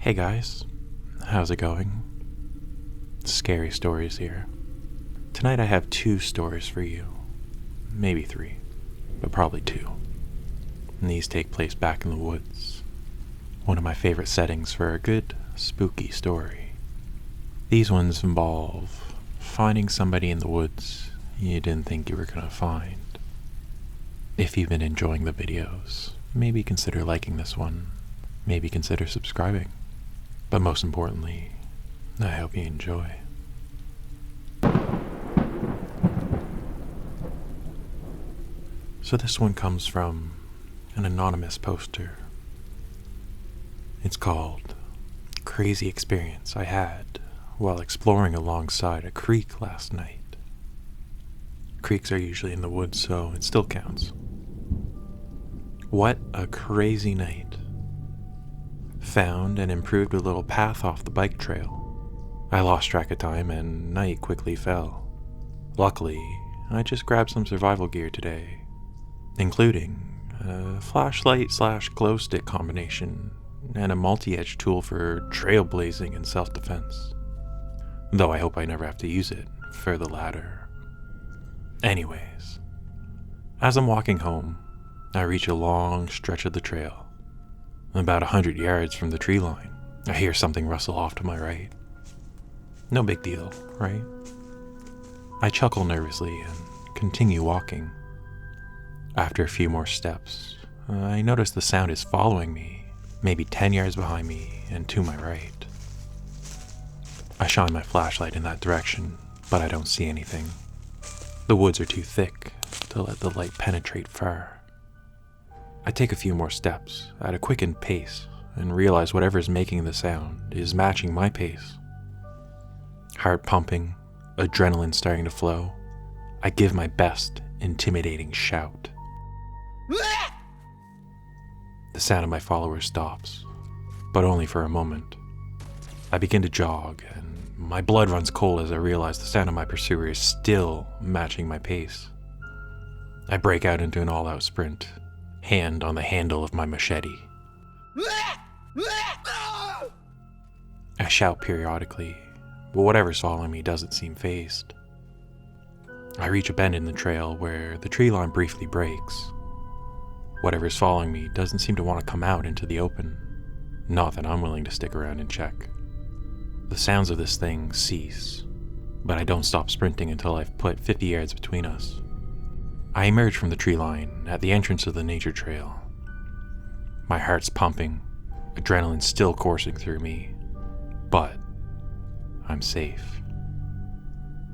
Hey guys, how's it going? Scary stories here. Tonight I have 2 stories for you. Maybe 3, but probably 2. And these take place back in the woods. One of my favorite settings for a good, spooky story. These ones involve finding somebody in the woods you didn't think you were going to find. If you've been enjoying the videos, maybe consider liking this one. Maybe consider subscribing. But most importantly, I hope you enjoy. So this one comes from an anonymous poster. It's called Crazy Experience I Had While Exploring Alongside a Creek Last Night. Creeks are usually in the woods, so it still counts. What a crazy night. Found and improved a little path off the bike trail. I lost track of time and night quickly fell. Luckily, I just grabbed some survival gear today, including a flashlight/glow stick combination and a multi-edge tool for trailblazing and self-defense. Though I hope I never have to use it for the latter. Anyways, as I'm walking home, I reach a long stretch of the trail. About 100 yards from the tree line, I hear something rustle off to my right. No big deal, right? I chuckle nervously and continue walking. After a few more steps, I notice the sound is following me, maybe 10 yards behind me and to my right. I shine my flashlight in that direction, but I don't see anything. The woods are too thick to let the light penetrate far. I take a few more steps at a quickened pace and realize whatever is making the sound is matching my pace. Heart pumping, adrenaline starting to flow, I give my best intimidating shout. The sound of my followers stops, but only for a moment. I begin to jog and my blood runs cold as I realize the sound of my pursuer is still matching my pace. I break out into an all-out sprint, hand on the handle of my machete. I shout periodically, but whatever's following me doesn't seem fazed. I reach a bend in the trail where the tree line briefly breaks. Whatever's following me doesn't seem to want to come out into the open, not that I'm willing to stick around and check. The sounds of this thing cease, but I don't stop sprinting until I've put 50 yards between us. I emerge from the tree line at the entrance of the nature trail. My heart's pumping, adrenaline still coursing through me, but I'm safe.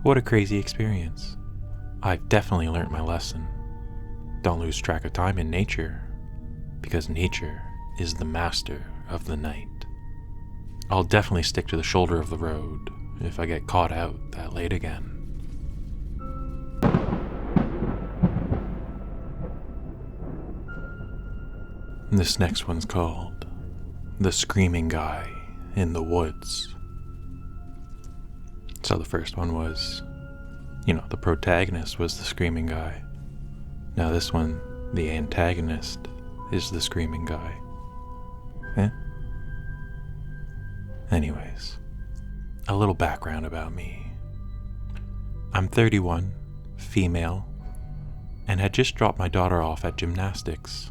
What a crazy experience. I've definitely learnt my lesson. Don't lose track of time in nature, because nature is the master of the night. I'll definitely stick to the shoulder of the road if I get caught out that late again. This next one's called The Screaming Guy in the Woods. So the first one was, the protagonist was the screaming guy. Now this one, the antagonist, is the screaming guy. Anyways, a little background about me. I'm 31, female, and had just dropped my daughter off at gymnastics.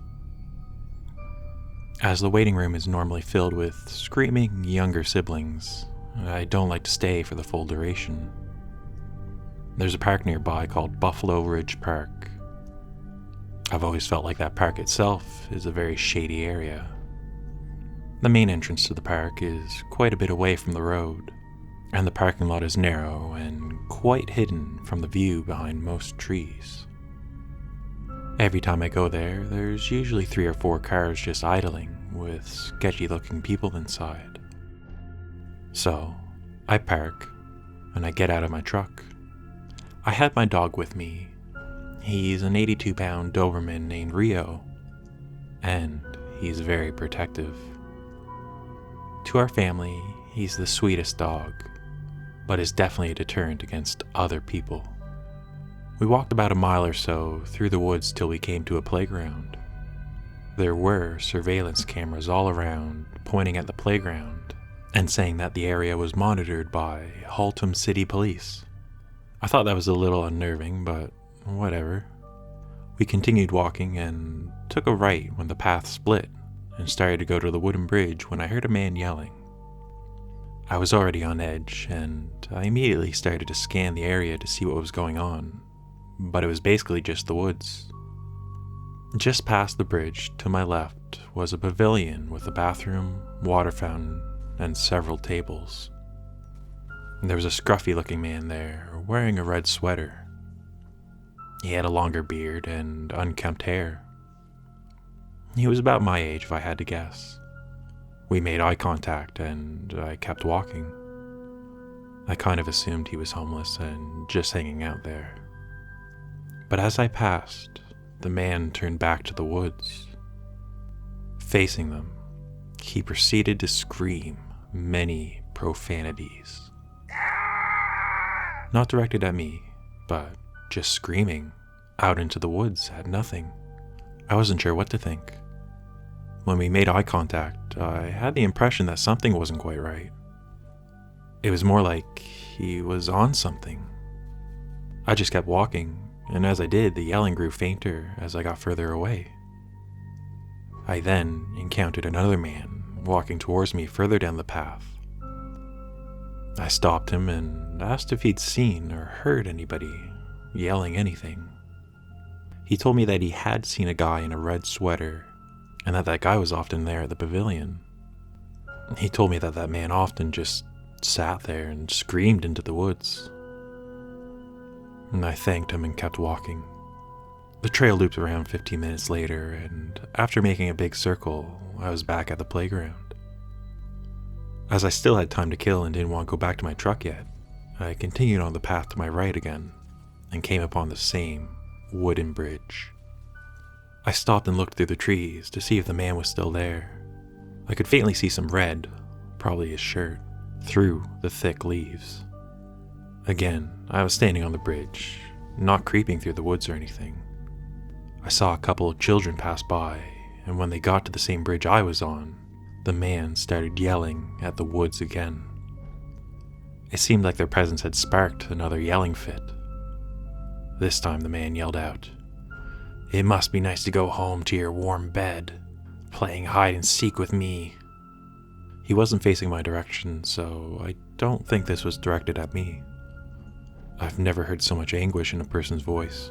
As the waiting room is normally filled with screaming younger siblings, I don't like to stay for the full duration. There's a park nearby called Buffalo Ridge Park. I've always felt like that park itself is a very shady area. The main entrance to the park is quite a bit away from the road, and the parking lot is narrow and quite hidden from the view behind most trees. Every time I go there, there's usually 3 or 4 cars just idling with sketchy-looking people inside. So, I park, and I get out of my truck. I had my dog with me. He's an 82-pound Doberman named Rio, and he's very protective. To our family, he's the sweetest dog, but is definitely a deterrent against other people. We walked about a mile or so through the woods till we came to a playground. There were surveillance cameras all around, pointing at the playground, and saying that the area was monitored by Haltom City Police. I thought that was a little unnerving, but whatever. We continued walking and took a right when the path split and started to go to the wooden bridge when I heard a man yelling. I was already on edge, and I immediately started to scan the area to see what was going on, but it was basically just the woods. Just past the bridge to my left was a pavilion with a bathroom, water fountain, and several tables. There was a scruffy-looking man there, wearing a red sweater. He had a longer beard and unkempt hair. He was about my age if I had to guess. We made eye contact and I kept walking. I kind of assumed he was homeless and just hanging out there. But as I passed, the man turned back to the woods. Facing them, he proceeded to scream many profanities. Not directed at me, but just screaming out into the woods at nothing. I wasn't sure what to think. When we made eye contact, I had the impression that something wasn't quite right. It was more like he was on something. I just kept walking, and as I did, the yelling grew fainter as I got further away. I then encountered another man walking towards me further down the path. I stopped him and asked if he'd seen or heard anybody yelling anything. He told me that he had seen a guy in a red sweater and that guy was often there at the pavilion. He told me that man often just sat there and screamed into the woods. And I thanked him and kept walking. The trail looped around 15 minutes later, and after making a big circle, I was back at the playground. As I still had time to kill and didn't want to go back to my truck yet, I continued on the path to my right again and came upon the same wooden bridge. I stopped and looked through the trees to see if the man was still there. I could faintly see some red, probably his shirt, through the thick leaves. Again, I was standing on the bridge, not creeping through the woods or anything. I saw a couple of children pass by, and when they got to the same bridge I was on, the man started yelling at the woods again. It seemed like their presence had sparked another yelling fit. This time the man yelled out, "It must be nice to go home to your warm bed, playing hide and seek with me." He wasn't facing my direction, so I don't think this was directed at me. I've never heard so much anguish in a person's voice.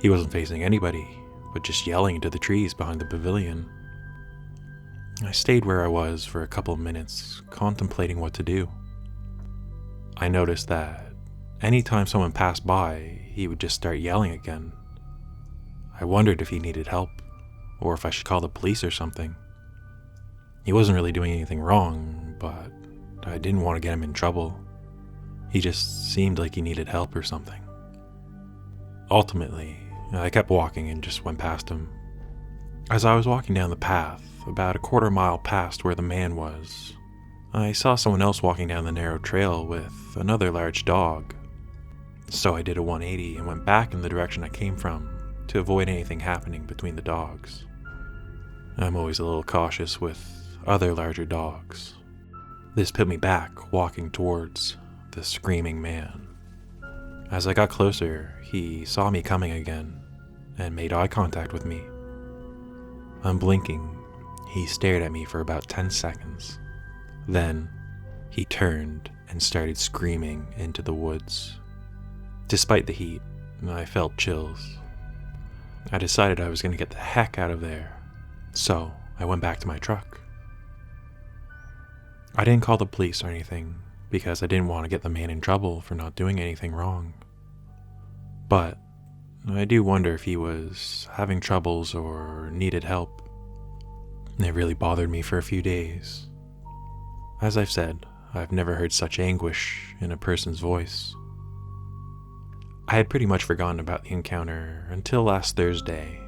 He wasn't facing anybody, but just yelling into the trees behind the pavilion. I stayed where I was for a couple of minutes, contemplating what to do. I noticed that anytime someone passed by, he would just start yelling again. I wondered if he needed help, or if I should call the police or something. He wasn't really doing anything wrong, but I didn't want to get him in trouble. He just seemed like he needed help or something. Ultimately, I kept walking and just went past him. As I was walking down the path, about a quarter mile past where the man was, I saw someone else walking down the narrow trail with another large dog. So I did a 180 and went back in the direction I came from to avoid anything happening between the dogs. I'm always a little cautious with other larger dogs. This put me back, walking towards the screaming man. As I got closer, he saw me coming again and made eye contact with me. Unblinking, he stared at me for about 10 seconds. Then, he turned and started screaming into the woods. Despite the heat, I felt chills. I decided I was going to get the heck out of there, so I went back to my truck. I didn't call the police or anything because I didn't want to get the man in trouble for not doing anything wrong. But I do wonder if he was having troubles or needed help. It really bothered me for a few days. As I've said, I've never heard such anguish in a person's voice. I had pretty much forgotten about the encounter until last Thursday.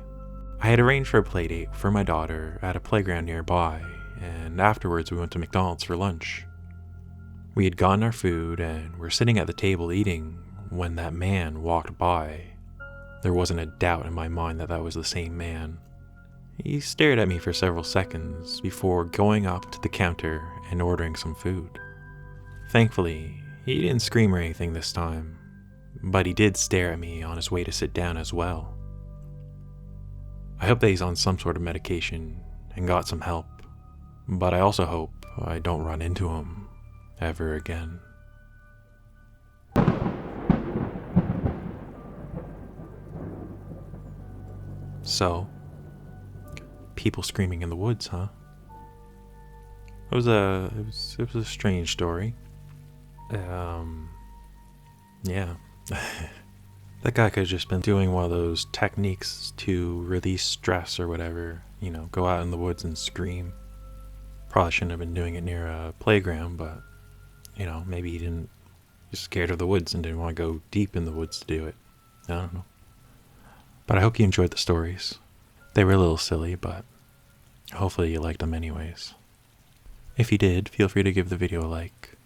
I had arranged for a play date for my daughter at a playground nearby, and afterwards we went to McDonald's for lunch. We had gotten our food and were sitting at the table eating when that man walked by. There wasn't a doubt in my mind that that was the same man. He stared at me for several seconds before going up to the counter and ordering some food. Thankfully, he didn't scream or anything this time, but he did stare at me on his way to sit down as well. I hope that he's on some sort of medication and got some help, but I also hope I don't run into him ever again. So, people screaming in the woods, huh? It was a strange story. Yeah. That guy could have just been doing one of those techniques to release stress or whatever. Go out in the woods and scream. Probably shouldn't have been doing it near a playground, but, maybe he didn't. He's scared of the woods and didn't want to go deep in the woods to do it. I don't know. But I hope you enjoyed the stories. They were a little silly, but hopefully you liked them anyways. If you did, feel free to give the video a like.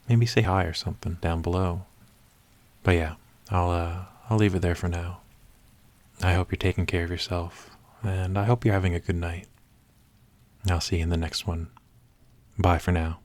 Maybe say hi or something down below. But yeah, I'll leave it there for now. I hope you're taking care of yourself, and I hope you're having a good night. I'll see you in the next one. Bye for now.